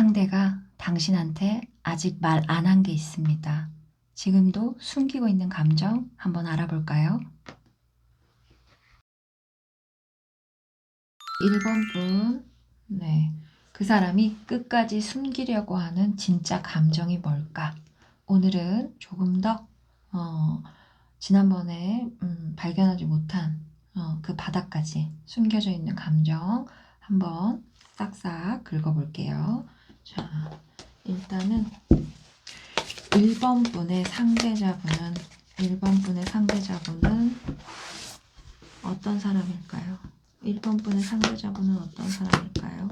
상대가 당신한테 아직 말 안 한 게 있습니다. 지금도 숨기고 있는 감정 한번 알아볼까요? 1번 분, 네. 그 사람이 끝까지 숨기려고 하는 진짜 감정이 뭘까? 오늘은 조금 더 지난번에 발견하지 못한 그 바닥까지 숨겨져 있는 감정 한번 싹싹 긁어볼게요. 자, 일단은 1번 분의 상대자분은 어떤 사람일까요? 1번 분의 상대자분은 어떤 사람일까요?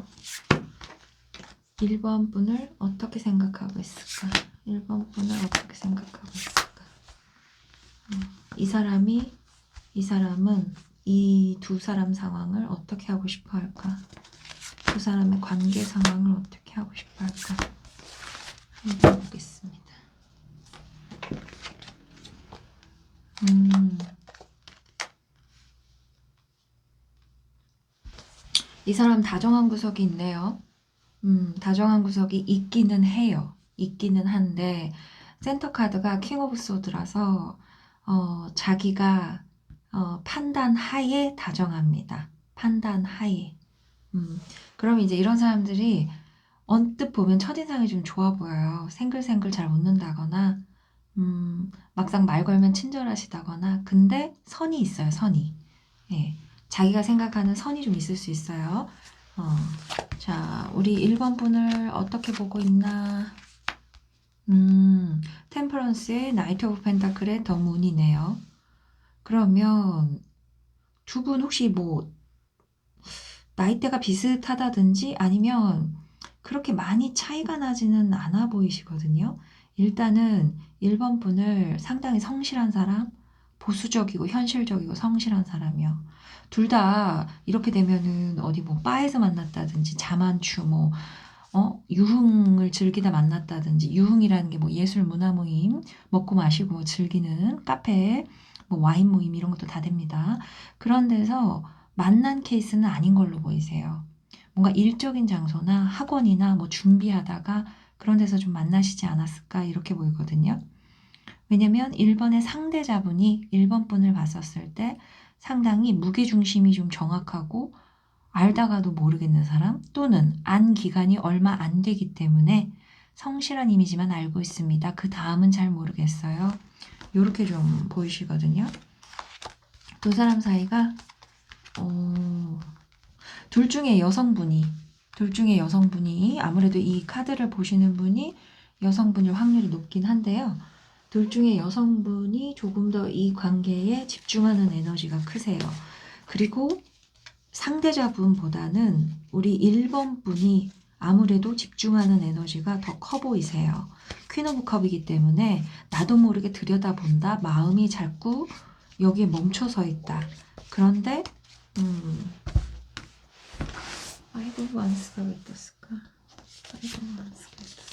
1번 분을 어떻게 생각하고 있을까? 1번 분을 어떻게 생각하고 있을까? 이 사람은 이 두 사람 상황을 어떻게 하고 싶어 할까? 두 사람의 관계 상황을 어떻게 하고 싶어 할까? 한번 보겠습니다. 이 사람 다정한 구석이 있네요. 다정한 구석이 있기는 해요. 있기는 한데 센터 카드가 킹 오브 소드라서 자기가 판단 하에 다정합니다. 판단 하에. 그럼 이제 이런 사람들이 언뜻 보면 첫인상이 좀 좋아 보여요. 생글생글 잘 웃는다거나 막상 말 걸면 친절하시다거나. 근데 선이 있어요. 선이. 예. 자기가 생각하는 선이 좀 있을 수 있어요. 자, 우리 1번 분을 어떻게 보고 있나? 템퍼런스의 나이트 오브 펜타클의 더 문이네요. 그러면 두 분 혹시 뭐 나이대가 비슷하다든지 아니면 그렇게 많이 차이가 나지는 않아 보이시거든요. 일단은 1번 분을 상당히 성실한 사람, 보수적이고 현실적이고 성실한 사람이요. 둘 다 이렇게 되면은 어디 뭐 바에서 만났다든지 자만추 뭐 유흥을 즐기다 만났다든지, 유흥이라는 게 뭐 예술 문화 모임, 먹고 마시고 뭐 즐기는 카페, 뭐 와인 모임 이런 것도 다 됩니다. 그런 데서 만난 케이스는 아닌 걸로 보이세요. 뭔가 일적인 장소나 학원이나 뭐 준비하다가 그런 데서 좀 만나시지 않았을까 이렇게 보이거든요. 왜냐면 1번의 상대자분이 1번 분을 봤었을 때 상당히 무게중심이 좀 정확하고 알다가도 모르겠는 사람 또는 안 기간이 얼마 안 되기 때문에 성실한 이미지만 알고 있습니다. 그 다음은 잘 모르겠어요. 이렇게 좀 보이시거든요. 두 사람 사이가 둘 중에 여성분이 아무래도 이 카드를 보시는 분이 여성분일 확률이 높긴 한데요. 둘 중에 여성분이 조금 더 이 관계에 집중하는 에너지가 크세요. 그리고 상대자분보다는 우리 1번 분이 아무래도 집중하는 에너지가 더 커 보이세요. 퀸 오브 컵이기 때문에 나도 모르게 들여다본다. 마음이 자꾸 여기에 멈춰서 있다. 그런데 파이브 원스가 왜 떴을까? 파이브 원스가 왜 떴을까?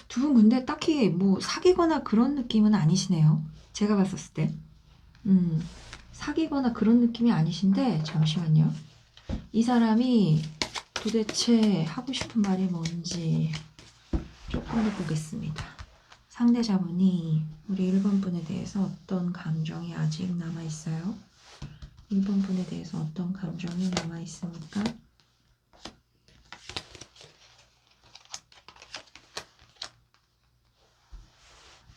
두 분 근데 딱히 뭐 사귀거나 그런 느낌은 아니시네요. 제가 봤었을 때. 사귀거나 그런 느낌이 아니신데 잠시만요. 이 사람이 도대체 하고 싶은 말이 뭔지 조금 더 보겠습니다. 상대자분이 우리 1번 분에 대해서 어떤 감정이 아직 남아있어요? 1번 분에 대해서 어떤 감정이 남아있습니까?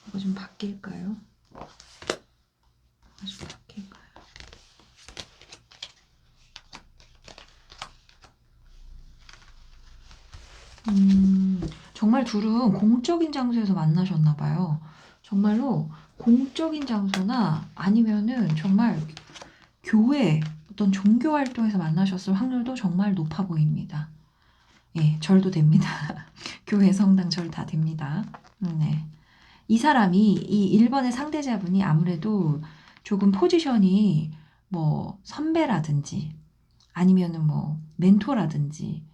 뭐가 좀 바뀔까요? 뭐가 좀 바뀔까요? 정말 둘은 공적인 장소에서 만나셨나 봐요. 정말로 공적인 장소나 아니면은 정말 교회, 어떤 종교 활동에서 만나셨을 확률도 정말 높아 보입니다. 예, 절도 됩니다. 교회, 성당, 절 다 됩니다. 네. 이 사람이 이 1번의 상대자분이 아무래도 조금 포지션이 뭐 선배라든지 아니면은 뭐 멘토라든지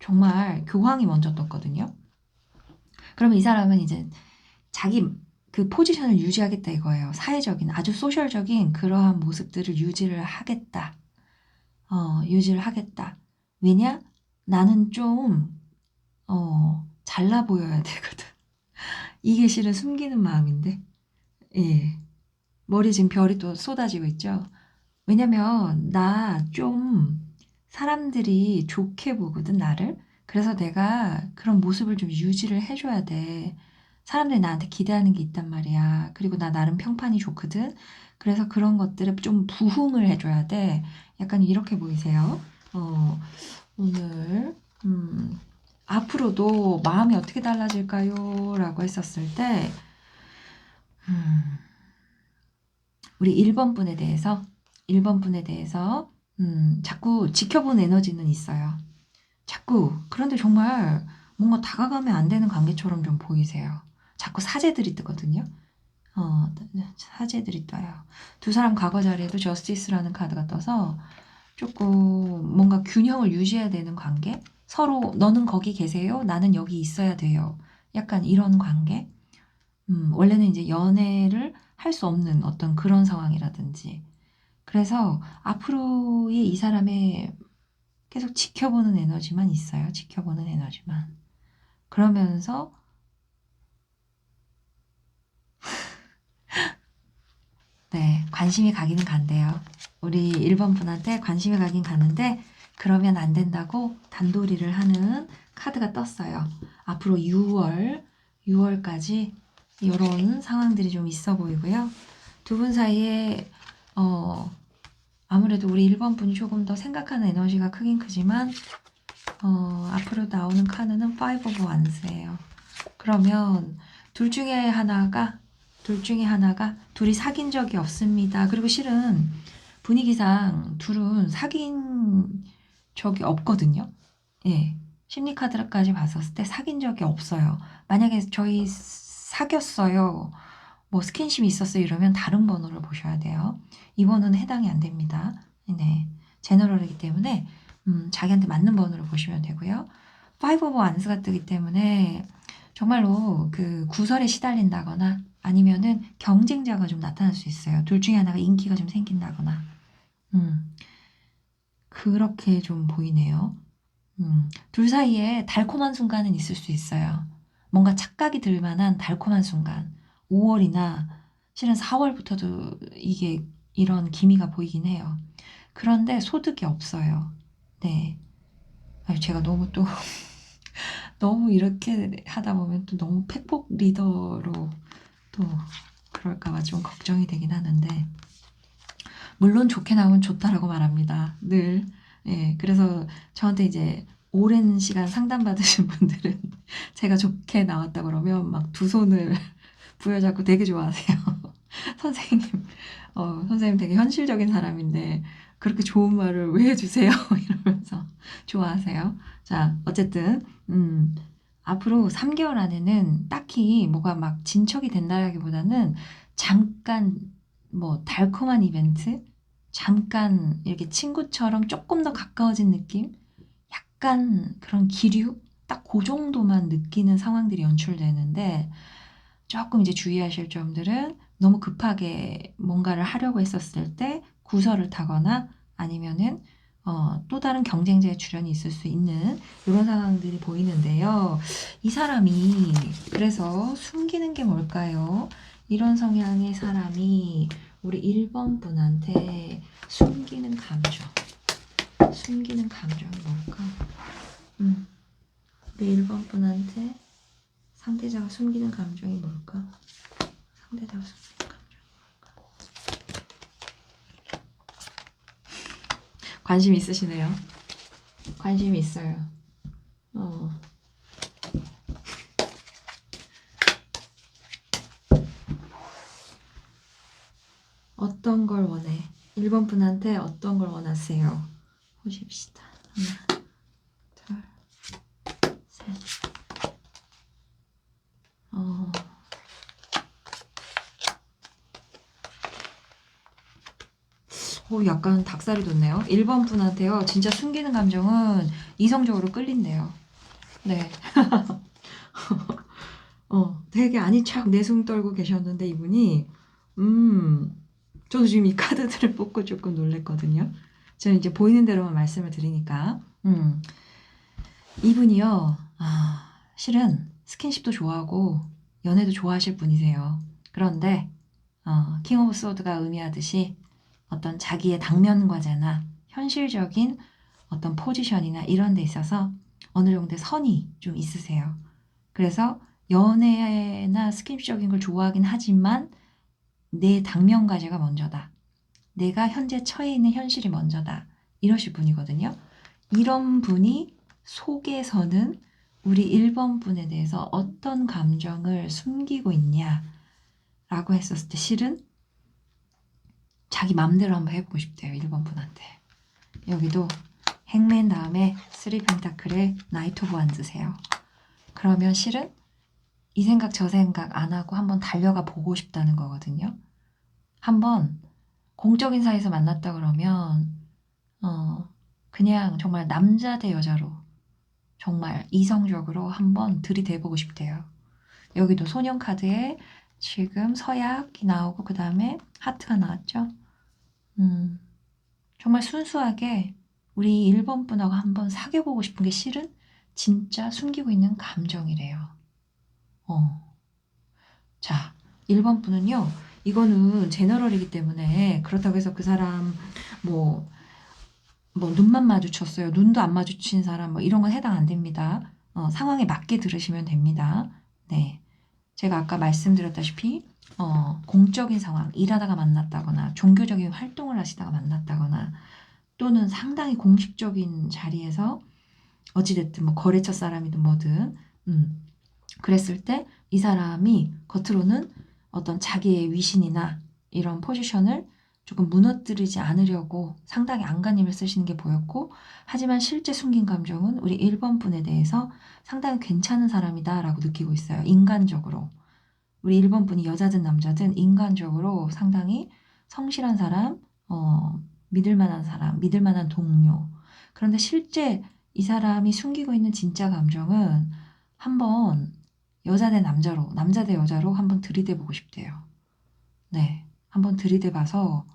정말 교황이 먼저 떴거든요. 그러면 이 사람은 이제 자기 그 포지션을 유지하겠다 이거예요. 사회적인, 아주 소셜적인 그러한 모습들을 유지를 하겠다. 유지를 하겠다. 왜냐? 나는 좀, 잘나 보여야 되거든. 이게 실은 숨기는 마음인데. 예. 머리 지금 별이 또 쏟아지고 있죠? 왜냐면, 나 좀 사람들이 좋게 보거든, 나를. 그래서 내가 그런 모습을 좀 유지를 해줘야 돼. 사람들이 나한테 기대하는 게 있단 말이야. 그리고 나 나름 평판이 좋거든. 그래서 그런 것들을 좀 부흥을 해줘야 돼. 약간 이렇게 보이세요? 오늘, 앞으로도 마음이 어떻게 달라질까요? 라고 했었을 때, 음, 우리 1번 분에 대해서, 자꾸 지켜본 에너지는 있어요. 자꾸, 그런데 정말 뭔가 다가가면 안 되는 관계처럼 좀 보이세요. 자꾸 사제들이 뜨거든요. 사제들이 떠요. 두 사람 과거 자리에도 저스티스라는 카드가 떠서 조금 뭔가 균형을 유지해야 되는 관계? 서로 너는 거기 계세요? 나는 여기 있어야 돼요. 약간 이런 관계? 원래는 이제 연애를 할 수 없는 어떤 그런 상황이라든지. 그래서 앞으로의 이 사람의 계속 지켜보는 에너지만 있어요. 지켜보는 에너지만. 그러면서 네, 관심이 가기는 간대요. 우리 1번 분한테 관심이 가긴 가는데 그러면 안 된다고 단도리를 하는 카드가 떴어요. 앞으로 6월까지 이런 상황들이 좀 있어 보이고요. 두 분 사이에 아무래도 우리 1번 분이 조금 더 생각하는 에너지가 크긴 크지만 앞으로 나오는 카드는 5 of Wands예요. 그러면 둘 중에 하나가 둘이 사귄 적이 없습니다. 그리고 실은 분위기상 둘은 사귄 적이 없거든요. 예. 심리 카드까지 봤었을 때 사귄 적이 없어요. 만약에 저희 사귀었어요. 뭐 스킨십이 있었어요. 이러면 다른 번호를 보셔야 돼요. 이 번호는 해당이 안 됩니다. 네. 제너럴이기 때문에 자기한테 맞는 번호를 보시면 되고요. 5 of Wands가 뜨기 때문에 정말로 그 구설에 시달린다거나 아니면은 경쟁자가 좀 나타날 수 있어요. 둘 중에 하나가 인기가 좀 생긴다거나. 그렇게 좀 보이네요. 둘 사이에 달콤한 순간은 있을 수 있어요. 뭔가 착각이 들 만한 달콤한 순간. 5월이나 실은 4월부터도 이게 이런 기미가 보이긴 해요. 그런데 소득이 없어요. 네. 아유, 제가 너무 또 너무 이렇게 하다 보면 또 너무 팩폭 리더로 또 그럴까봐 좀 걱정이 되긴 하는데 물론 좋게 나오면 좋다라고 말합니다. 늘. 예, 그래서 저한테 이제 오랜 시간 상담받으신 분들은 제가 좋게 나왔다 그러면 막 두 손을 부여잡고 되게 좋아하세요. 선생님, 선생님 되게 현실적인 사람인데 그렇게 좋은 말을 왜 해주세요? 이러면서 좋아하세요. 자, 어쨌든 앞으로 3개월 안에는 딱히 뭐가 막 진척이 된다라기보다는 잠깐 뭐 달콤한 이벤트, 잠깐 이렇게 친구처럼 조금 더 가까워진 느낌, 약간 그런 기류, 딱 그 정도만 느끼는 상황들이 연출되는데 조금 이제 주의하실 점들은 너무 급하게 뭔가를 하려고 했었을 때 구설을 타거나 아니면은 또 다른 경쟁자의 출현이 있을 수 있는 이런 상황들이 보이는데요. 이 사람이 그래서 숨기는 게 뭘까요? 이런 성향의 사람이 우리 1번 분한테 숨기는 감정이 뭘까? 우리 1번 분한테 상대자가 숨기는 감정이 뭘까? 상대자가 숨기는 감정이 뭘까? 관심 있으시네요. 관심이 있어요. 어떤 걸 원해? 1번 분한테 어떤 걸 원하세요? 보십시다. 하나, 둘, 셋. 약간 닭살이 돋네요. 1번 분한테요. 진짜 숨기는 감정은 이성적으로 끌린대요. 네. 되게 아니 척 내숭 떨고 계셨는데 이분이 음, 저도 지금 이 카드들을 뽑고 조금 놀랬거든요. 저는 이제 보이는 대로만 말씀을 드리니까. 이분이요. 실은 스킨십도 좋아하고 연애도 좋아하실 분이세요. 그런데 킹 오브 소드가 의미하듯이 어떤 자기의 당면 과제나 현실적인 어떤 포지션이나 이런 데 있어서 어느 정도의 선이 좀 있으세요. 그래서 연애나 스킨십적인 걸 좋아하긴 하지만 내 당면 과제가 먼저다. 내가 현재 처해 있는 현실이 먼저다. 이러실 분이거든요. 이런 분이 속에서는 우리 1번 분에 대해서 어떤 감정을 숨기고 있냐라고 했었을 때 실은 자기 맘대로 한번 해보고 싶대요. 1번 분한테. 여기도 행맨 다음에 3 펜타클에 나이트 오브 완즈세요. 그러면 실은 이 생각 저 생각 안 하고 한번 달려가 보고 싶다는 거거든요. 한번 공적인 사이에서 만났다 그러면 그냥 정말 남자 대 여자로 정말 이성적으로 한번 들이대보고 싶대요. 여기도 소년 카드에 지금 서약이 나오고 그 다음에 하트가 나왔죠. 정말 순수하게 우리 1번 분하고 한번 사귀어보고 싶은 게 실은 진짜 숨기고 있는 감정이래요. 자, 1번 분은요. 이거는 제너럴이기 때문에 그렇다고 해서 그 사람 뭐 눈만 마주쳤어요. 눈도 안 마주친 사람 뭐 이런 건 해당 안 됩니다. 상황에 맞게 들으시면 됩니다. 네. 제가 아까 말씀드렸다시피 공적인 상황, 일하다가 만났다거나 종교적인 활동을 하시다가 만났다거나 또는 상당히 공식적인 자리에서 어찌됐든 뭐 거래처 사람이든 뭐든 그랬을 때 이 사람이 겉으로는 어떤 자기의 위신이나 이런 포지션을 조금 무너뜨리지 않으려고 상당히 안간힘을 쓰시는 게 보였고 하지만 실제 숨긴 감정은 우리 1번 분에 대해서 상당히 괜찮은 사람이다 라고 느끼고 있어요. 인간적으로. 우리 1번 분이 여자든 남자든 인간적으로 상당히 성실한 사람, 믿을 만한 사람, 믿을 만한 동료. 그런데 실제 이 사람이 숨기고 있는 진짜 감정은 한번 여자 대 남자로, 남자 대 여자로 한번 들이대보고 싶대요. 네. 한번 들이대봐서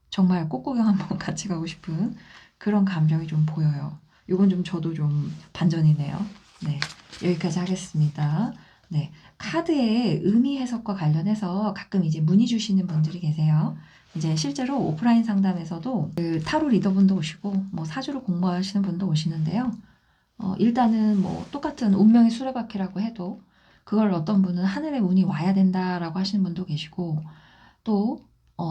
정말 꽃구경 한번 같이 가고 싶은 그런 감정이 좀 보여요. 이건 좀 저도 좀 반전이네요. 네. 여기까지 하겠습니다. 네. 카드의 의미 해석과 관련해서 가끔 이제 문의 주시는 분들이 계세요. 이제 실제로 오프라인 상담에서도 그 타로 리더분도 오시고 뭐 사주를 공부하시는 분도 오시는데요. 일단은 뭐 똑같은 운명의 수레바퀴라고 해도 그걸 어떤 분은 하늘의 운이 와야 된다라고 하시는 분도 계시고 또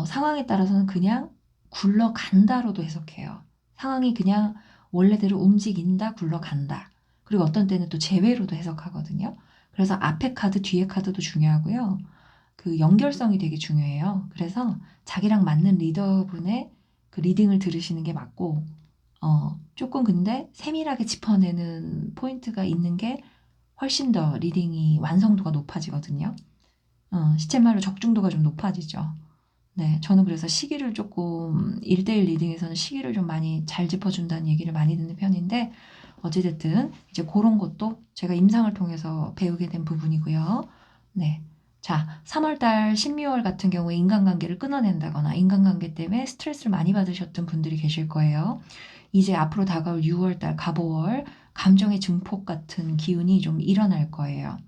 상황에 따라서는 그냥 굴러간다로도 해석해요. 상황이 그냥 원래대로 움직인다, 굴러간다. 그리고 어떤 때는 또 제외로도 해석하거든요. 그래서 앞에 카드, 뒤에 카드도 중요하고요. 그 연결성이 되게 중요해요. 그래서 자기랑 맞는 리더분의 그 리딩을 들으시는 게 맞고, 조금 근데 세밀하게 짚어내는 포인트가 있는 게 훨씬 더 리딩이 완성도가 높아지거든요. 시쳇말로 적중도가 좀 높아지죠. 네, 저는 그래서 시기를 조금 1대1 리딩에서는 시기를 좀 많이 잘 짚어준다는 얘기를 많이 듣는 편인데 어찌됐든 이제 그런 것도 제가 임상을 통해서 배우게 된 부분이고요. 네. 자, 3월달, 12월 같은 경우에 인간관계를 끊어낸다거나 인간관계 때문에 스트레스를 많이 받으셨던 분들이 계실 거예요. 이제 앞으로 다가올 6월달, 갑오월, 감정의 증폭 같은 기운이 좀 일어날 거예요.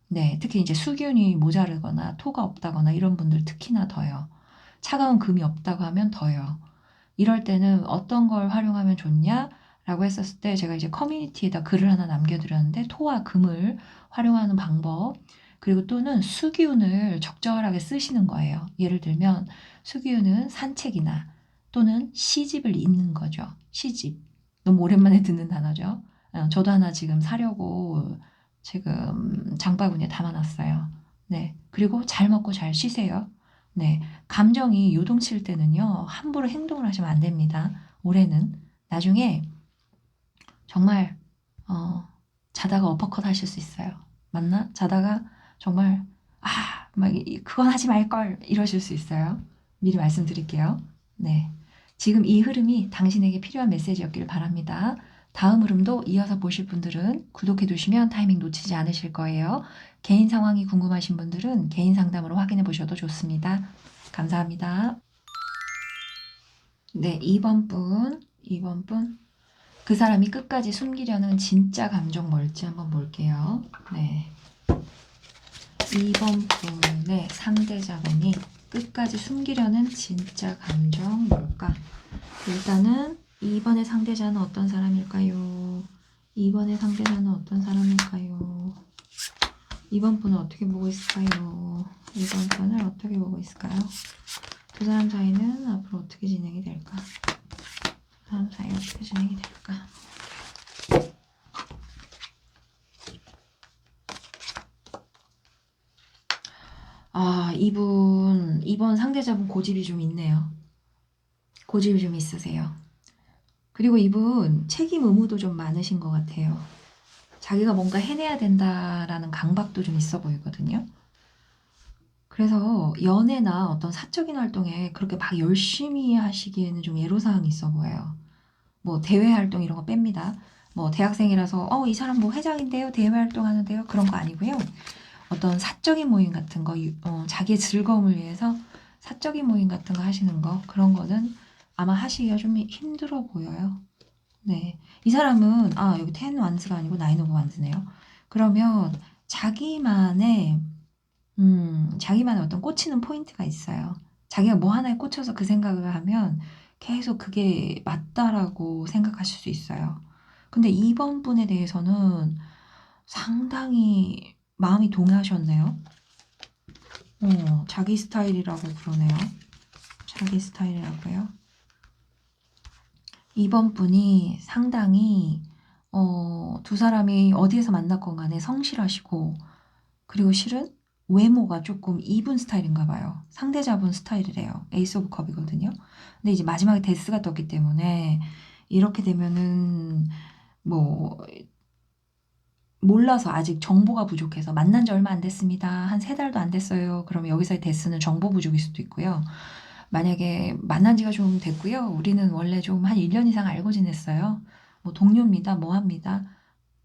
네, 특히 이제 수기운이 모자르거나 토가 없다거나 이런 분들 특히나 더요. 차가운 금이 없다고 하면 더요. 이럴 때는 어떤 걸 활용하면 좋냐? 라고 했었을 때 제가 이제 커뮤니티에다 글을 하나 남겨드렸는데 토와 금을 활용하는 방법 그리고 또는 수기운을 적절하게 쓰시는 거예요. 예를 들면 수기운은 산책이나 또는 시집을 잇는 거죠. 시집. 너무 오랜만에 듣는 단어죠. 저도 하나 지금 사려고 지금 장바구니에 담아놨어요. 네. 그리고 잘 먹고 잘 쉬세요. 네. 감정이 요동칠 때는요, 함부로 행동을 하시면 안 됩니다. 올해는. 나중에 정말, 자다가 어퍼컷 하실 수 있어요. 맞나? 자다가 정말, 그건 하지 말걸, 이러실 수 있어요. 미리 말씀드릴게요. 네. 지금 이 흐름이 당신에게 필요한 메시지였기를 바랍니다. 다음 흐름도 이어서 보실 분들은 구독해 두시면 타이밍 놓치지 않으실 거예요. 개인 상황이 궁금하신 분들은 개인 상담으로 확인해 보셔도 좋습니다. 감사합니다. 네, 2번 분. 그 사람이 끝까지 숨기려는 진짜 감정 뭘지 한번 볼게요. 네. 2번 분의 상대자분이 끝까지 숨기려는 진짜 감정 뭘까? 일단은 2번의 상대자는 어떤 사람일까요? 2번의 상대자는 어떤 사람일까요? 2번 분은 어떻게 보고 있을까요? 2번 분을 어떻게 보고 있을까요? 두 사람 사이는 앞으로 어떻게 진행이 될까? 두 사람 사이 어떻게 진행이 될까? 아, 이번 상대자분 고집이 좀 있네요. 고집이 좀 있으세요. 그리고 이분 책임 의무도 좀 많으신 것 같아요. 자기가 뭔가 해내야 된다라는 강박도 좀 있어 보이거든요. 그래서 연애나 어떤 사적인 활동에 그렇게 막 열심히 하시기에는 좀 애로사항이 있어 보여요. 뭐 대외 활동 이런 거 뺍니다. 뭐 대학생이라서 이 사람 뭐 회장인데요, 대외 활동하는데요, 그런 거 아니고요. 어떤 사적인 모임 같은 거, 자기의 즐거움을 위해서 사적인 모임 같은 거 하시는 거, 그런 거는 아마 하시기가 좀 힘들어 보여요. 네. 이 사람은, 여기 10 완즈가 아니고 9 오브 완즈네요. 그러면 자기만의 어떤 꽂히는 포인트가 있어요. 자기가 뭐 하나에 꽂혀서 그 생각을 하면 계속 그게 맞다라고 생각하실 수 있어요. 근데 2번 분에 대해서는 상당히 마음이 동하셨네요. 자기 스타일이라고 그러네요. 자기 스타일이라고요. 2번 분이 상당히 두 사람이 어디에서 만났건 간에 성실하시고, 그리고 실은 외모가 조금 이분 스타일인가 봐요. 상대자분 스타일이래요. 에이스 오브 컵이거든요. 근데 이제 마지막에 데스가 떴기 때문에 이렇게 되면은 뭐 몰라서 아직 정보가 부족해서 만난 지 얼마 안 됐습니다. 한 3달도 안 됐어요. 그러면 여기서의 데스는 정보 부족일 수도 있고요. 만약에 만난 지가 좀 됐고요. 우리는 원래 좀 한 1년 이상 알고 지냈어요. 뭐 동료입니다. 뭐 합니다.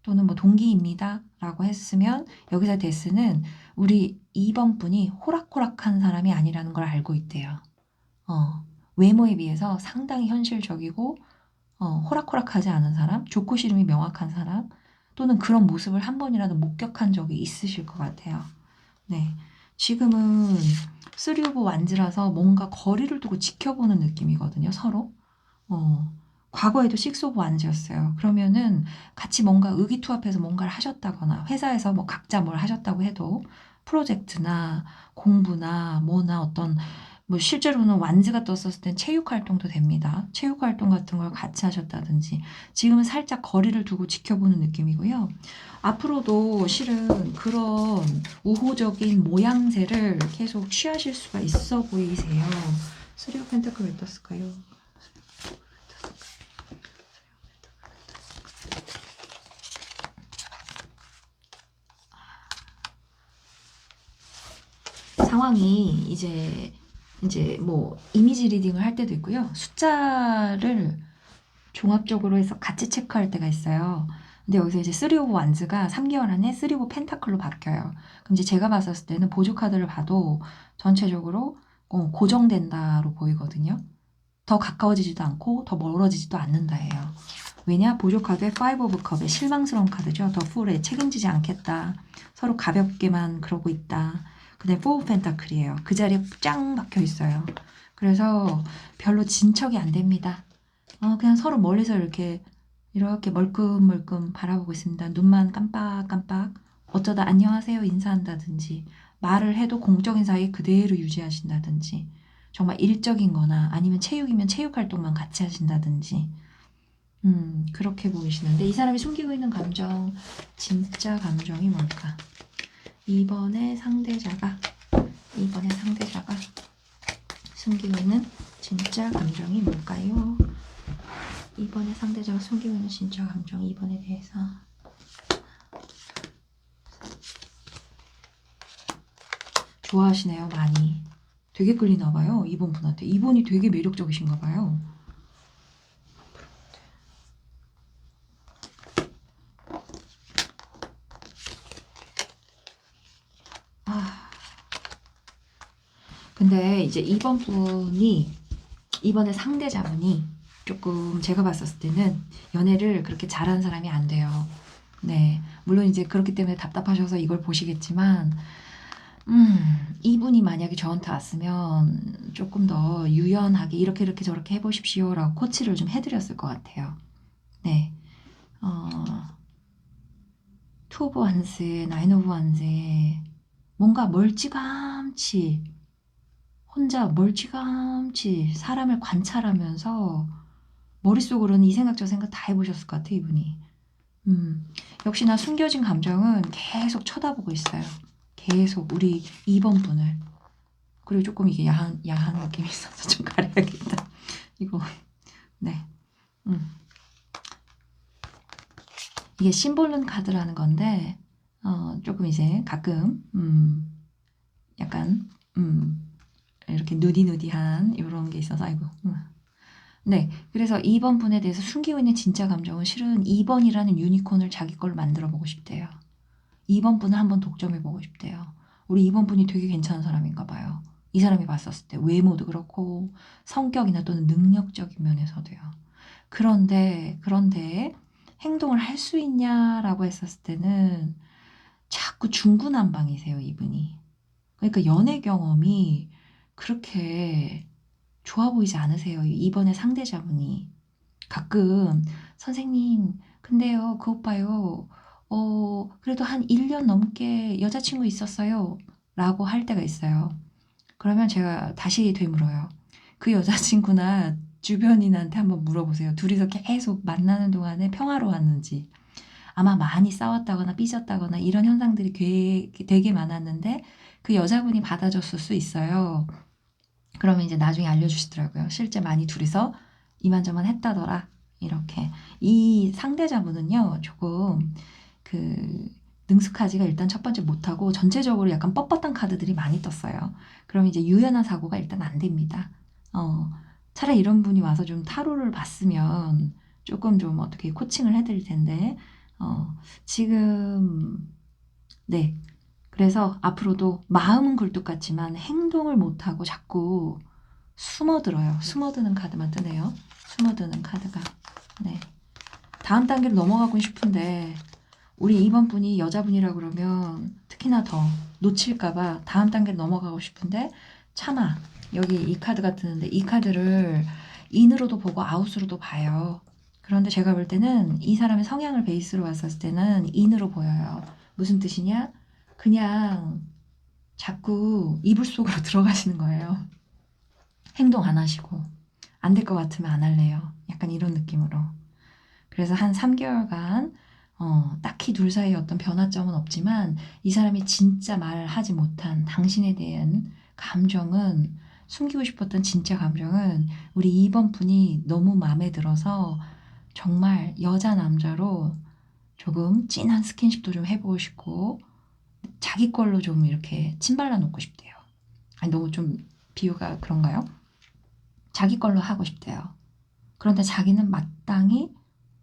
또는 뭐 동기입니다. 라고 했으면 여기서 데스는 우리 2번 분이 호락호락한 사람이 아니라는 걸 알고 있대요. 외모에 비해서 상당히 현실적이고 호락호락하지 않은 사람, 좋고 싫음이 명확한 사람, 또는 그런 모습을 한 번이라도 목격한 적이 있으실 것 같아요. 네. 지금은 3 오브 완즈라서 뭔가 거리를 두고 지켜보는 느낌이거든요, 서로. 과거에도 6 오브 완즈였어요. 그러면은 같이 뭔가 의기투합해서 뭔가를 하셨다거나, 회사에서 뭐 각자 뭘 하셨다고 해도 프로젝트나 공부나 뭐나 어떤 뭐 실제로는 완즈가 떴었을 땐 체육 활동도 됩니다. 체육 활동 같은 걸 같이 하셨다든지, 지금은 살짝 거리를 두고 지켜보는 느낌이고요. 앞으로도 실은 그런 우호적인 모양새를 계속 취하실 수가 있어 보이세요. 3 오브 펜타클 왜 떴을까요? 상황이 이제 뭐 이미지 리딩을 할 때도 있고요. 숫자를 종합적으로 해서 같이 체크할 때가 있어요. 근데 여기서 이제 3 오브 완즈가 3개월 안에 3 오브 펜타클로 바뀌어요. 그럼 이제 제가 봤었을 때는 보조 카드를 봐도 전체적으로 고정된다로 보이거든요. 더 가까워지지도 않고 더 멀어지지도 않는다예요. 왜냐? 보조 카드의 5 오브 컵의 실망스러운 카드죠. 더 풀에 책임지지 않겠다. 서로 가볍게만 그러고 있다. 그다음에 4 오브 펜타클이에요. 그 자리에 짱 박혀 있어요. 그래서 별로 진척이 안 됩니다. 그냥 서로 멀리서 이렇게 멀끔멀끔 바라보고 있습니다. 눈만 깜빡깜빡. 어쩌다 안녕하세요 인사한다든지, 말을 해도 공적인 사이 그대로 유지하신다든지, 정말 일적인 거나 아니면 체육이면 체육 활동만 같이 하신다든지, 그렇게 보이시는데, 이 사람이 숨기고 있는 감정, 진짜 감정이 뭘까? 2번의 상대자가 숨기고 있는 진짜 감정이 뭘까요? 2번의 상대자가 숨기고 있는 진짜 감정, 2번에 대해서. 좋아하시네요, 많이. 되게 끌리나봐요, 2번 분한테. 2번이 되게 매력적이신가봐요. 근데 이제 이번 분이, 이번에 상대자분이 조금 제가 봤었을 때는 연애를 그렇게 잘하는 사람이 안 돼요. 네. 물론 이제 그렇기 때문에 답답하셔서 이걸 보시겠지만, 이분이 만약에 저한테 왔으면 조금 더 유연하게 이렇게 이렇게 저렇게 해보십시오라고 코치를 좀 해드렸을 것 같아요. 네. 투 오브 원스, 나인 오브 원스, 뭔가 멀찌감치, 혼자 멀찌감치 사람을 관찰하면서 머릿속으로는 이 생각 저 생각 다 해보셨을 것 같아요, 이분이. 역시나 숨겨진 감정은 계속 쳐다보고 있어요. 계속 우리 2번 분을. 그리고 조금 이게 야한 느낌이 있어서 좀 가려야겠다. 이거, 네. 이게 심볼룬 카드라는 건데, 조금 이제 가끔, 약간, 이렇게 누디누디한 이런 게 있어서, 아이고. 네. 그래서 2번 분에 대해서 숨기고 있는 진짜 감정은 실은 2번이라는 유니콘을 자기 걸로 만들어 보고 싶대요. 2번 분을 한번 독점해 보고 싶대요. 우리 2번 분이 되게 괜찮은 사람인가 봐요. 이 사람이 봤었을 때 외모도 그렇고 성격이나 또는 능력적인 면에서도요. 그런데 행동을 할 수 있냐라고 했었을 때는 자꾸 중구난방이세요, 이분이. 그러니까 연애 경험이 그렇게 좋아 보이지 않으세요, 이번에 상대자분이. 가끔 선생님, 근데요, 그 오빠요, 그래도 한 1년 넘게 여자친구 있었어요. 라고 할 때가 있어요. 그러면 제가 다시 되물어요. 그 여자친구나 주변인한테 한번 물어보세요. 둘이서 계속 만나는 동안에 평화로웠는지. 아마 많이 싸웠다거나 삐졌다거나 이런 현상들이 되게 많았는데 그 여자분이 받아줬을 수 있어요. 그러면 이제 나중에 알려주시더라고요. 실제 많이 둘이서 이만저만 했다더라. 이렇게. 이 상대자분은요, 조금 그 능숙하지가 일단 첫 번째 못하고 전체적으로 약간 뻣뻣한 카드들이 많이 떴어요. 그럼 이제 유연한 사고가 일단 안 됩니다. 차라리 이런 분이 와서 좀 타로를 봤으면 조금 좀 어떻게 코칭을 해드릴 텐데, 지금, 네. 그래서 앞으로도 마음은 굴뚝 같지만 행동을 못하고 자꾸 숨어들어요. 숨어드는 카드만 뜨네요. 숨어드는 카드가. 네. 다음 단계로 넘어가고 싶은데 우리 2번 분이 여자분이라 그러면 특히나 더 놓칠까봐 다음 단계로 넘어가고 싶은데 차마 여기 이 카드가 뜨는데 이 카드를 인으로도 보고 아웃으로도 봐요. 그런데 제가 볼 때는 이 사람의 성향을 베이스로 봤을 때는 인으로 보여요. 무슨 뜻이냐? 그냥 자꾸 이불 속으로 들어가시는 거예요. 행동 안 하시고 안 될 것 같으면 안 할래요. 약간 이런 느낌으로. 그래서 한 3개월간 딱히 둘 사이에 어떤 변화점은 없지만 이 사람이 진짜 말하지 못한 당신에 대한 감정은 숨기고 싶었던 진짜 감정은 우리 2번 분이 너무 마음에 들어서 정말 여자 남자로 조금 진한 스킨십도 좀 해보고 싶고 자기 걸로 좀 이렇게 침발라 놓고 싶대요. 아니 너무 좀 비유가 그런가요? 자기 걸로 하고 싶대요. 그런데 자기는 마땅히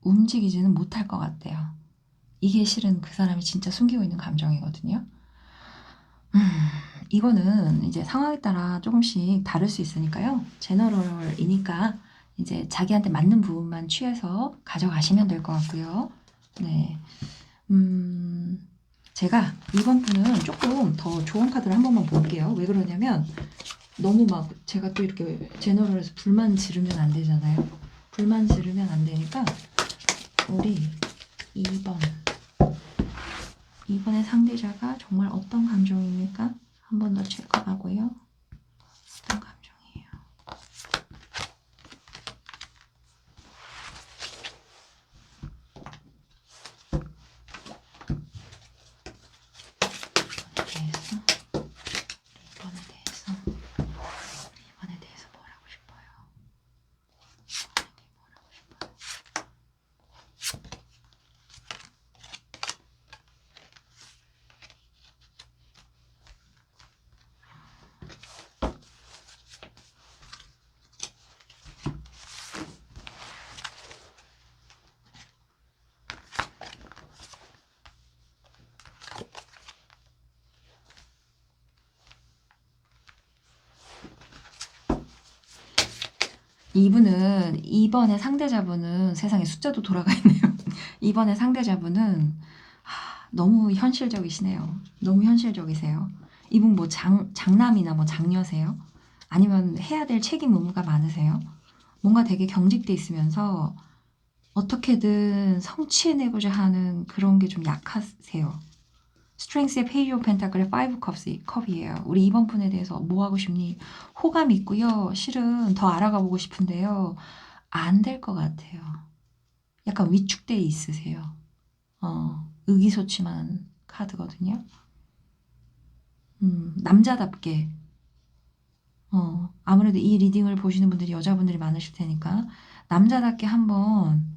움직이지는 못할 것 같대요. 이게 실은 그 사람이 진짜 숨기고 있는 감정이거든요. 음, 이거는 이제 상황에 따라 조금씩 다를 수 있으니까요. 제너럴이니까 이제 자기한테 맞는 부분만 취해서 가져가시면 될 것 같고요. 네. 제가 이번 분은 조금 더 좋은 카드를 한 번만 볼게요. 왜 그러냐면 너무 막 제가 또 이렇게 제너럴에서 불만 지르면 안 되잖아요. 불만 지르면 안 되니까 우리 2번. 이번에 상대자가 정말 어떤 감정입니까? 한 번 더 체크하고요. 어떤 감정이에요? 이번에 대해서 이번에 대해서 뭐라고 싶어요? 뭐라고 싶어요? 이분은 이번에 상대자분은 세상에 숫자도 돌아가 있네요. 이번에 상대자분은 너무 현실적이시네요. 너무 현실적이세요. 이분 뭐 장남이나 뭐 장녀세요? 아니면 해야 될 책임 의무가 많으세요? 뭔가 되게 경직돼 있으면서 어떻게든 성취해내고자 하는 그런 게 좀 약하세요. 스트렝스의 페이지 오브 펜타클의 5 컵이에요. 우리 이번 분에 대해서 뭐 하고 싶니? 호감 있고요. 실은 더 알아가 보고 싶은데요. 안 될 것 같아요. 약간 위축돼 있으세요. 의기소침한 카드거든요. 남자답게 아무래도 이 리딩을 보시는 분들이 여자분들이 많으실 테니까 남자답게 한번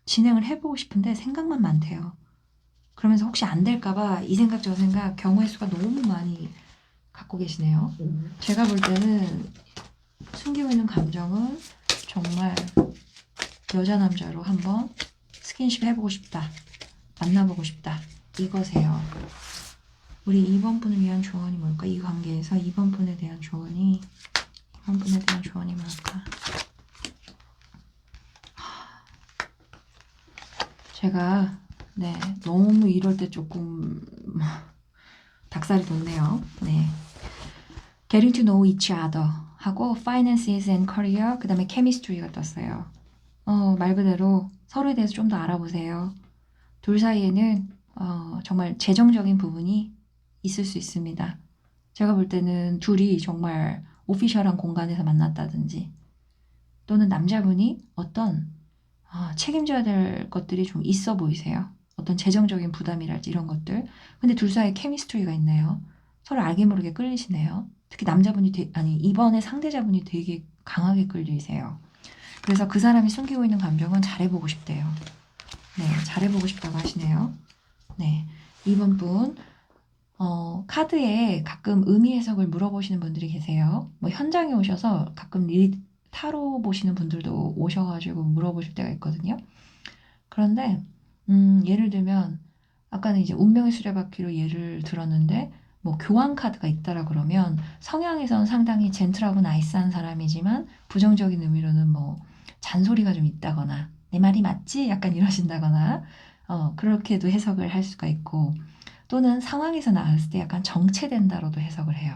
진행을 해보고 싶은데 생각만 많대요. 그러면서 혹시 안 될까봐 이 생각 저 생각 경우의 수가 너무 많이 갖고 계시네요. 제가 볼 때는 숨기고 있는 감정은 정말 여자 남자로 한번 스킨십 해보고 싶다. 만나보고 싶다. 이거세요. 우리 2번 분을 위한 조언이 뭘까? 이 관계에서 2번 분에 대한 조언이 뭘까? 제가 너무 이럴 때 조금 닭살이 돋네요. 네. Getting to know each other 하고 Finances and Career 그 다음에 Chemistry가 떴어요. 말 그대로 서로에 대해서 좀 더 알아보세요. 둘 사이에는 정말 재정적인 부분이 있을 수 있습니다. 제가 볼 때는 둘이 정말 오피셜한 공간에서 만났다든지 또는 남자분이 어떤 책임져야 될 것들이 좀 있어 보이세요. 어떤 재정적인 부담이랄지 이런 것들. 근데 둘 사이에 케미스트리가 있네요. 서로 알게 모르게 끌리시네요. 특히 남자분이 이번에 상대자분이 되게 강하게 끌리세요. 그래서 그 사람이 숨기고 있는 감정은 잘해보고 싶대요. 네, 잘해보고 싶다고 하시네요. 네, 이번 분 카드에 가끔 의미 해석을 물어보시는 분들이 계세요. 뭐 현장에 오셔서 가끔 타로 보시는 분들도 오셔가지고 물어보실 때가 있거든요. 그런데 예를 들면 아까는 이제 운명의 수레바퀴로 예를 들었는데 뭐 교환 카드가 있다라 그러면 성향에선 상당히 젠틀하고 나이스한 사람이지만 부정적인 의미로는 뭐 잔소리가 좀 있다거나 내 말이 맞지? 약간 이러신다거나 그렇게도 해석을 할 수가 있고 또는 상황에서 나왔을 때 약간 정체된다로도 해석을 해요.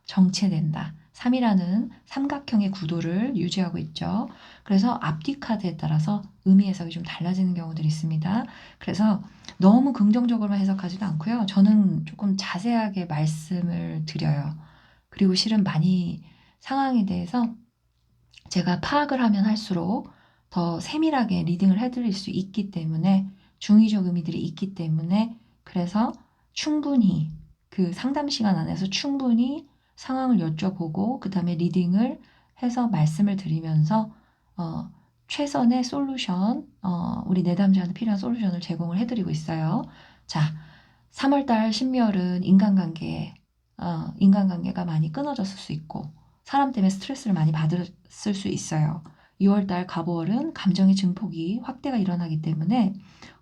정체된다. 3이라는 삼각형의 구도를 유지하고 있죠. 그래서 앞뒤 카드에 따라서 의미 해석이 좀 달라지는 경우들이 있습니다. 그래서 너무 긍정적으로만 해석하지도 않고요. 저는 조금 자세하게 말씀을 드려요. 그리고 실은 많이 상황에 대해서 제가 파악을 하면 할수록 더 세밀하게 리딩을 해드릴 수 있기 때문에 중의적 의미들이 있기 때문에 그래서 충분히 그 상담 시간 안에서 충분히 상황을 여쭤보고 그 다음에 리딩을 해서 말씀을 드리면서 최선의 솔루션, 우리 내담자한테 필요한 솔루션을 제공을 해드리고 있어요. 자, 3월달 신묘월은 인간관계가 많이 끊어졌을 수 있고 사람 때문에 스트레스를 많이 받았을 수 있어요. 6월달 갑오월은 감정의 증폭이 확대가 일어나기 때문에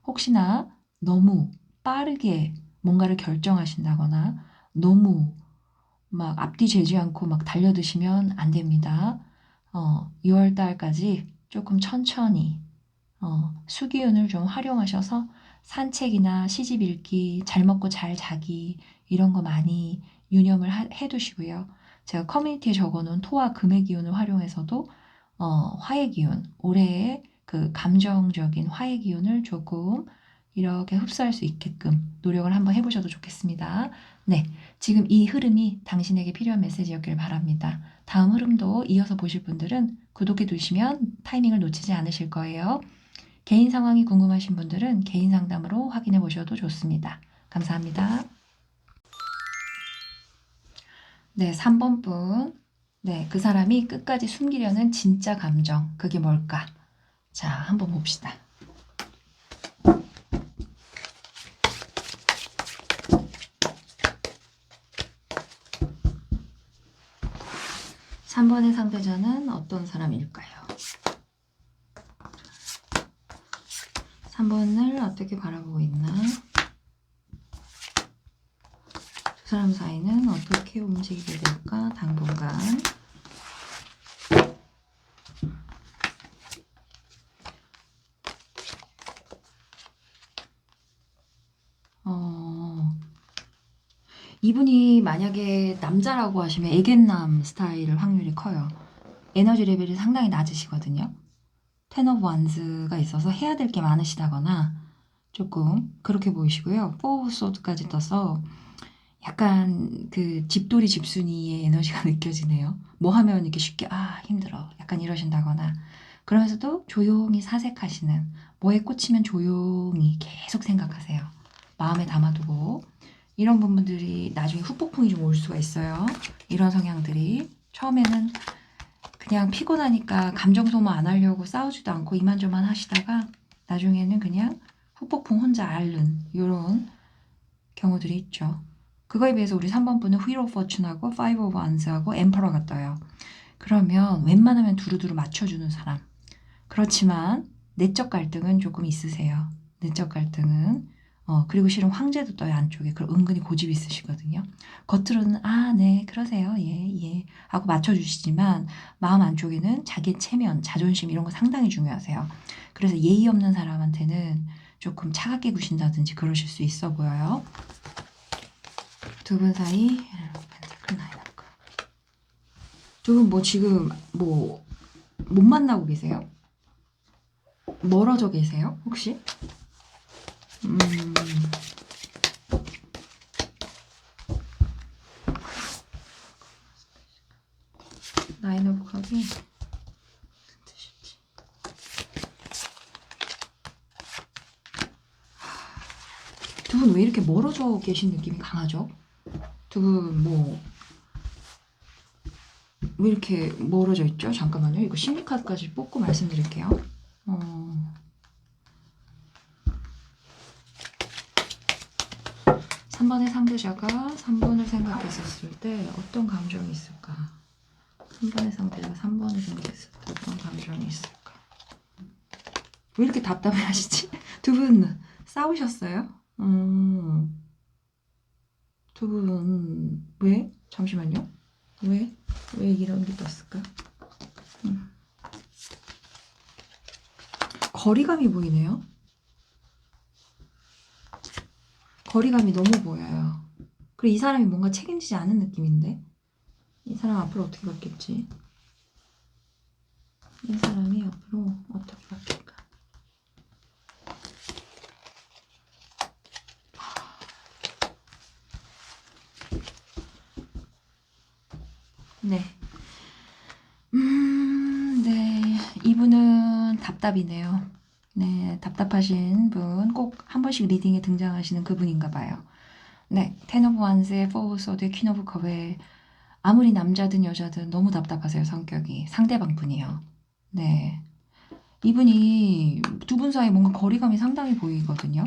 혹시나 너무 빠르게 뭔가를 결정하신다거나 너무 막 앞뒤 재지 않고 막 달려드시면 안 됩니다. 6월달까지 조금 천천히 수기운을 좀 활용하셔서 산책이나 시집 읽기, 잘 먹고 잘 자기 이런 거 많이 유념을 해두시고요. 제가 커뮤니티에 적어놓은 토와 금의 기운을 활용해서도 화의 기운, 올해의 그 감정적인 화의 기운을 조금 이렇게 흡수할 수 있게끔 노력을 한번 해보셔도 좋겠습니다. 네, 지금 이 흐름이 당신에게 필요한 메시지였길 바랍니다. 다음 흐름도 이어서 보실 분들은 구독해 두시면 타이밍을 놓치지 않으실 거예요. 개인 상황이 궁금하신 분들은 개인 상담으로 확인해 보셔도 좋습니다. 감사합니다. 네, 3번 분. 네, 그 사람이 끝까지 숨기려는 진짜 감정. 그게 뭘까? 자, 한번 봅시다. 3번의 상대자는 어떤 사람일까요? 3번을 어떻게 바라보고 있나? 두 사람 사이는 어떻게 움직이게 될까? 당분간. 이분이 만약에 남자라고 하시면 애견남 스타일일 확률이 커요. 에너지 레벨이 상당히 낮으시거든요. 텐 오브 완즈가 있어서 해야 될 게 많으시다거나 조금 그렇게 보이시고요. 포 오브 소드까지 떠서 약간 그 집돌이 집순이의 에너지가 느껴지네요. 뭐 하면 이렇게 쉽게 힘들어 약간 이러신다거나 그러면서도 조용히 사색하시는 뭐에 꽂히면 조용히 계속 생각하세요. 마음에 담아두고 이런 부분들이 나중에 후폭풍이 좀 올 수가 있어요. 이런 성향들이 처음에는 그냥 피곤하니까 감정 소모 안 하려고 싸우지도 않고 이만저만 하시다가 나중에는 그냥 후폭풍 혼자 앓는 이런 경우들이 있죠. 그거에 비해서 우리 3번 분은 Wheel of Fortune하고 Five of Wands하고 Emperor가 떠요. 그러면 웬만하면 두루두루 맞춰주는 사람. 그렇지만 내적 갈등은 조금 있으세요. 내적 갈등은. 그리고 실은 황제도 떠요, 안쪽에. 그럼 은근히 고집이 있으시거든요. 겉으로는 네, 그러세요. 예, 예. 하고 맞춰주시지만 마음 안쪽에는 자기의 체면, 자존심 이런 거 상당히 중요하세요. 그래서 예의 없는 사람한테는 조금 차갑게 구신다든지 그러실 수 있어 보여요. 두 분 사이 펜타클 나인 오브 컵. 두 분 뭐 지금 뭐 못 만나고 계세요? 멀어져 계세요? 혹시? 나인 오브 컵이 두 분 왜 이렇게 멀어져 계신 느낌이 강하죠? 두 분 뭐 왜 이렇게 멀어져 있죠? 잠깐만요. 이거 심리카드까지 뽑고 말씀드릴게요. 3번의 상대자가 3번을 생각했었을 때 어떤 감정이 있을까? 3번의 상대자가 3번을 생각했을 때 어떤 감정이 있을까? 왜 이렇게 답답해 하시지? 두 분 싸우셨어요? 두 분 왜? 잠시만요. 왜 이런 게 떴을까? 거리감이 보이네요. 거리감이 너무 보여요. 그리고 이 사람이 뭔가 책임지지 않은 느낌인데 이 사람 앞으로 어떻게 바뀔지 이 사람이 앞으로 어떻게 바뀔까? 네. 네. 이분은 답답이네요. 네, 답답하신 분 꼭 한 번씩 리딩에 등장하시는 그분인가 봐요. 네, 텐 오브 완스의 포 오브 소드의 퀸 오브 컵에 아무리 남자든 여자든 너무 답답하세요, 성격이. 상대방 분이요. 네. 이분이 두 분 사이 뭔가 거리감이 상당히 보이거든요.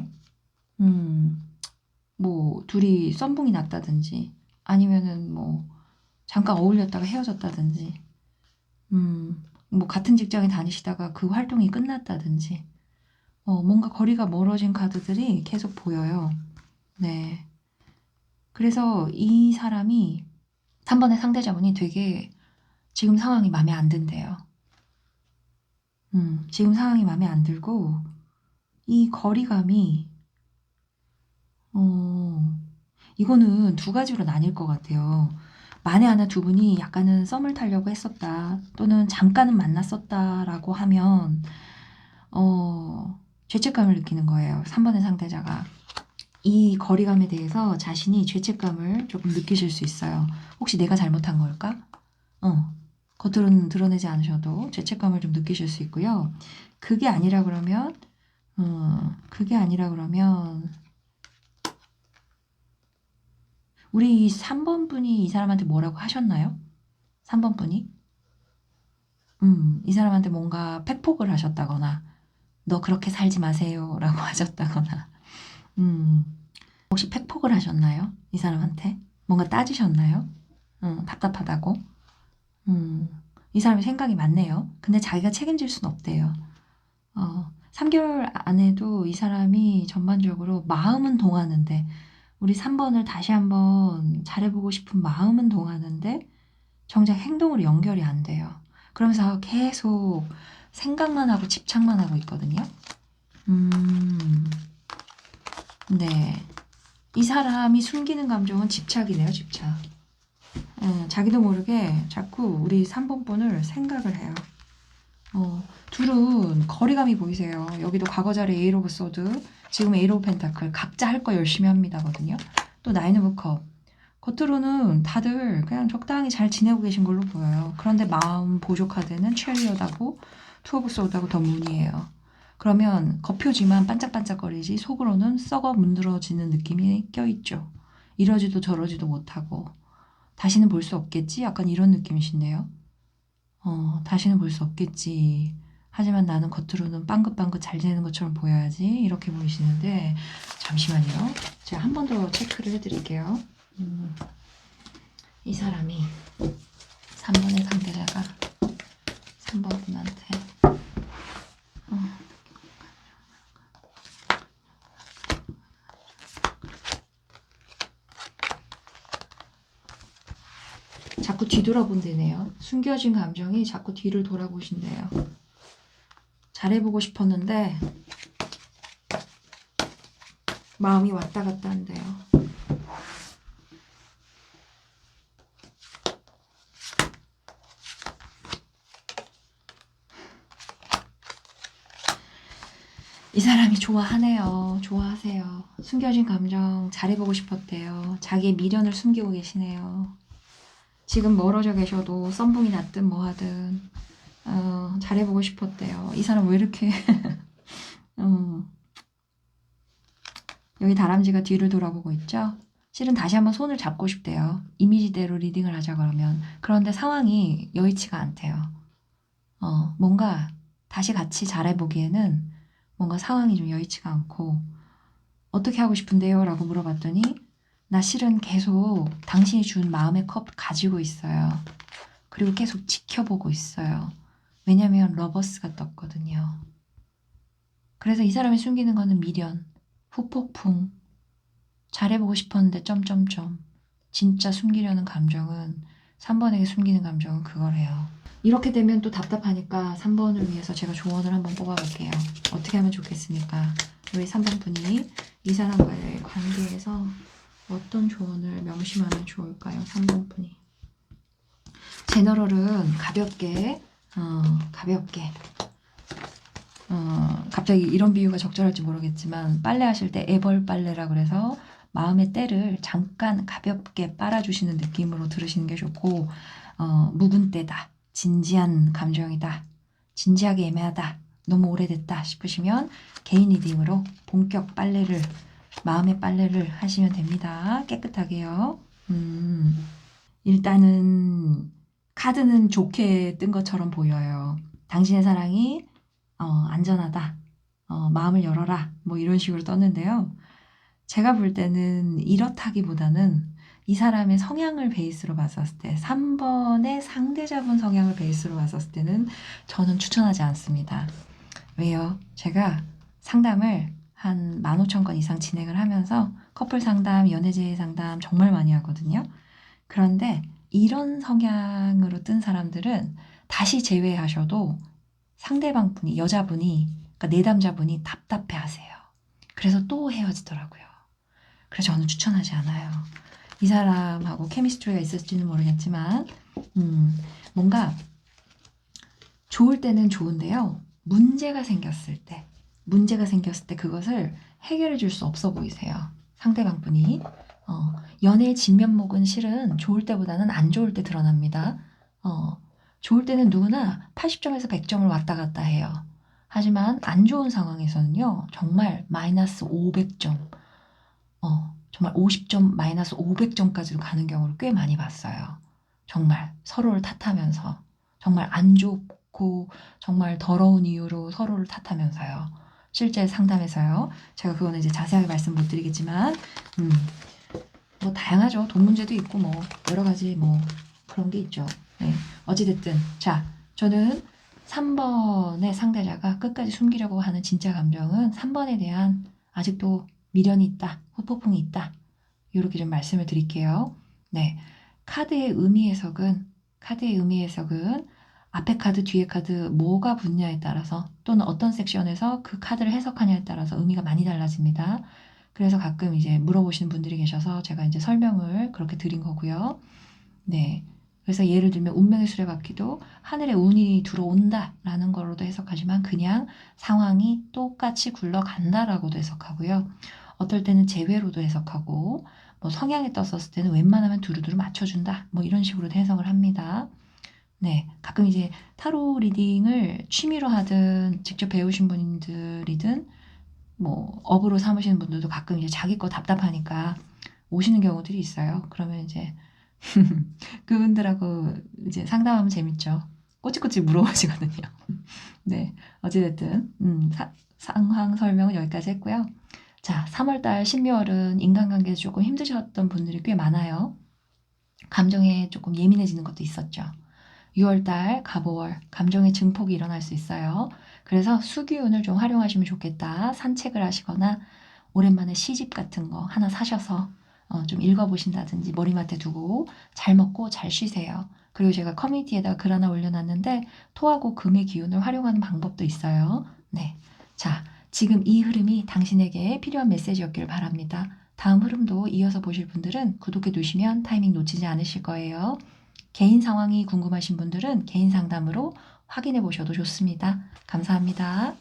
뭐 둘이 썸붕이 났다든지 아니면은 뭐 잠깐 어울렸다가 헤어졌다든지 뭐 같은 직장에 다니시다가 그 활동이 끝났다든지 뭔가 거리가 멀어진 카드들이 계속 보여요. 네. 그래서 이 사람이 3번의 상대자분이 되게 지금 상황이 마음에 안 든대요. 지금 상황이 마음에 안 들고 이 거리감이 이거는 두 가지로 나뉠 것 같아요. 만에 하나 두 분이 약간은 썸을 타려고 했었다 또는 잠깐은 만났었다라고 하면 죄책감을 느끼는 거예요. 3번의 상대자가. 이 거리감에 대해서 자신이 죄책감을 조금 느끼실 수 있어요. 혹시 내가 잘못한 걸까? 겉으로는 드러내지 않으셔도 죄책감을 좀 느끼실 수 있고요. 그게 아니라 그러면 우리 3번 분이 이 사람한테 뭐라고 하셨나요? 3번 분이? 이 사람한테 뭔가 팩폭을 하셨다거나 너 그렇게 살지 마세요 라고 하셨다거나 혹시 팩폭을 하셨나요? 이 사람한테? 뭔가 따지셨나요? 답답하다고? 이 사람이 생각이 많네요. 근데 자기가 책임질 순 없대요. 3개월 안에도 이 사람이 전반적으로 마음은 동하는데 우리 3번을 다시 한번 잘해보고 싶은 마음은 동하는데 정작 행동으로 연결이 안 돼요. 그러면서 계속 생각만 하고 집착만 하고 있거든요. 네. 이 사람이 숨기는 감정은 집착이네요, 집착. 자기도 모르게 자꾸 우리 3번 분을 생각을 해요. 둘은 거리감이 보이세요. 여기도 과거 자리 에이로 오브 소드, 지금 에이로 오브 펜타클, 각자 할 거 열심히 합니다거든요. 또 나인 오브 컵. 겉으로는 다들 그냥 적당히 잘 지내고 계신 걸로 보여요. 그런데 마음 보조 카드는 체리엇하고 투 오브 소드하고 더 문이에요. 그러면 겉표지만 반짝반짝거리지 속으로는 썩어 문드러지는 느낌이 껴있죠. 이러지도 저러지도 못하고 다시는 볼 수 없겠지? 약간 이런 느낌이신데요. 다시는 볼 수 없겠지. 하지만 나는 겉으로는 빵긋빵긋 잘 지내는 것처럼 보여야지. 이렇게 보이시는데, 잠시만요. 제가 한 번 더 체크를 해드릴게요. 이 사람이 3번의 상대자가 3번 분한테 자꾸 뒤돌아본대네요. 숨겨진 감정이 자꾸 뒤를 돌아보신대요. 잘해보고 싶었는데 마음이 왔다 갔다 한대요. 이 사람이 좋아하네요. 좋아하세요. 숨겨진 감정 잘해보고 싶었대요. 자기의 미련을 숨기고 계시네요. 지금 멀어져 계셔도 썸붕이 났든 뭐하든 잘해보고 싶었대요. 이 사람 왜 이렇게 여기 다람쥐가 뒤를 돌아보고 있죠? 실은 다시 한번 손을 잡고 싶대요. 이미지대로 리딩을 하자 그러면. 그런데 상황이 여의치가 않대요. 뭔가 다시 같이 잘해보기에는 뭔가 상황이 좀 여의치가 않고 어떻게 하고 싶은데요? 라고 물어봤더니 나 실은 계속 당신이 준 마음의 컵 가지고 있어요. 그리고 계속 지켜보고 있어요. 왜냐면 러버스가 떴거든요. 그래서 이 사람이 숨기는 거는 미련, 후폭풍, 잘해보고 싶었는데 점점점. 진짜 숨기려는 감정은 3번에게 숨기는 감정은 그거래요. 이렇게 되면 또 답답하니까 3번을 위해서 제가 조언을 한번 뽑아볼게요. 어떻게 하면 좋겠습니까? 우리 3번 분이 이 사람과의 관계에서 어떤 조언을 명심하면 좋을까요? 3번 분이. 제너럴은 가볍게 갑자기 이런 비유가 적절할지 모르겠지만 빨래 하실 때 애벌 빨래라 그래서 마음의 때를 잠깐 가볍게 빨아주시는 느낌으로 들으시는 게 좋고 묵은 때다, 진지한 감정이다, 진지하게 애매하다, 너무 오래됐다 싶으시면 개인 리딩으로 본격 빨래를 마음의 빨래를 하시면 됩니다. 깨끗하게요. 일단은 카드는 좋게 뜬 것처럼 보여요. 당신의 사랑이 안전하다. 마음을 열어라. 뭐 이런 식으로 떴는데요. 제가 볼 때는 이렇다기보다는 이 사람의 성향을 베이스로 봤었을 때 3번의 상대자분 성향을 베이스로 봤었을 때는 저는 추천하지 않습니다. 왜요? 제가 상담을 한 15,000건 이상 진행을 하면서 커플 상담, 연애재해 상담 정말 많이 하거든요. 그런데 이런 성향으로 뜬 사람들은 다시 재회하셔도 상대방 분이, 여자분이, 그러니까 내담자분이 답답해 하세요. 그래서 또 헤어지더라고요. 그래서 저는 추천하지 않아요. 이 사람하고 케미스트리가 있을지는 모르겠지만, 뭔가 좋을 때는 좋은데요. 문제가 생겼을 때 그것을 해결해 줄 수 없어 보이세요. 상대방 분이. 연애의 진면목은 실은 좋을 때보다는 안 좋을 때 드러납니다. 좋을 때는 누구나 80점에서 100점을 왔다 갔다 해요. 하지만 안 좋은 상황에서는요, 정말 마이너스 500점, 정말 50점, 마이너스 500점까지도 가는 경우를 꽤 많이 봤어요. 정말 서로를 탓하면서, 정말 안 좋고, 정말 더러운 이유로 서로를 탓하면서요. 실제 상담에서요. 제가 그거는 이제 자세하게 말씀 못 드리겠지만, 뭐 다양하죠. 돈 문제도 있고, 뭐 여러 가지 뭐 그런 게 있죠. 네. 어찌됐든, 자, 저는 3번의 상대자가 끝까지 숨기려고 하는 진짜 감정은 3번에 대한 아직도 미련이 있다, 후폭풍이 있다. 이렇게 좀 말씀을 드릴게요. 네. 카드의 의미 해석은 앞에 카드, 뒤에 카드 뭐가 붙냐에 따라서 또는 어떤 섹션에서 그 카드를 해석하냐에 따라서 의미가 많이 달라집니다. 그래서 가끔 이제 물어보시는 분들이 계셔서 제가 이제 설명을 그렇게 드린 거고요. 네. 그래서 예를 들면 운명의 수레바퀴도 하늘에 운이 들어온다라는 걸로도 해석하지만 그냥 상황이 똑같이 굴러간다라고도 해석하고요. 어떨 때는 재회로도 해석하고 뭐 성향에 떴었을 때는 웬만하면 두루두루 맞춰준다. 뭐 이런 식으로도 해석을 합니다. 네. 가끔 이제 타로 리딩을 취미로 하든 직접 배우신 분들이든 뭐 업으로 삼으시는 분들도 가끔 이제 자기 거 답답하니까 오시는 경우들이 있어요. 그러면 이제 그분들하고 이제 상담하면 재밌죠. 꼬치꼬치 물어보시거든요. 네. 어찌됐든, 상황 설명은 여기까지 했고요. 자, 3월달 신묘월은 인간관계에서 조금 힘드셨던 분들이 꽤 많아요. 감정에 조금 예민해지는 것도 있었죠. 6월달 갑오월 감정의 증폭이 일어날 수 있어요. 그래서 수기운을 좀 활용하시면 좋겠다. 산책을 하시거나 오랜만에 시집 같은 거 하나 사셔서 좀 읽어보신다든지 머리맡에 두고 잘 먹고 잘 쉬세요. 그리고 제가 커뮤니티에다가 글 하나 올려놨는데 토하고 금의 기운을 활용하는 방법도 있어요. 네. 자, 지금 이 흐름이 당신에게 필요한 메시지였길 바랍니다. 다음 흐름도 이어서 보실 분들은 구독해 두시면 타이밍 놓치지 않으실 거예요. 개인 상황이 궁금하신 분들은 개인 상담으로 확인해 보셔도 좋습니다. 감사합니다.